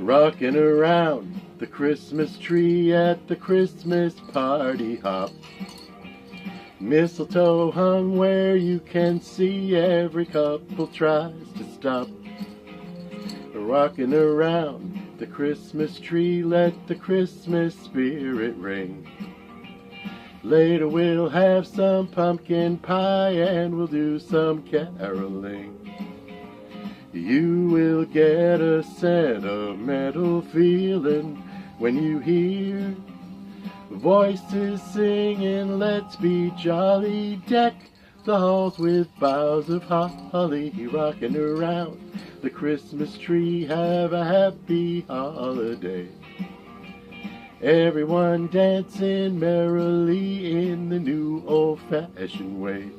Rocking around the Christmas tree at the Christmas party hop. Mistletoe hung where you can see, every couple tries to stop. Rocking around the Christmas tree, let the Christmas spirit ring. Later we'll have some pumpkin pie and we'll do some caroling. You will get a sentimental feeling when you hear voices singing, let's be jolly, deck the halls with boughs of holly. Rocking around the Christmas tree, have a happy holiday. Everyone dancing merrily in the new old-fashioned way.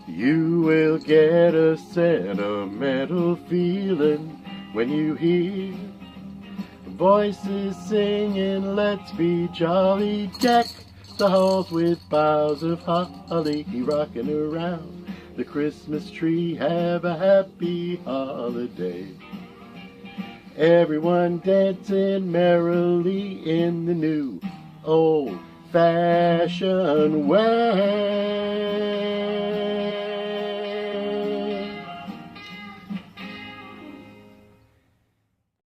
You will get a sentimental feeling when you hear voices singing, let's be jolly, deck the halls with boughs of holly. Rocking around the Christmas tree, have a happy holiday. Everyone dancing merrily in the new old-fashioned way.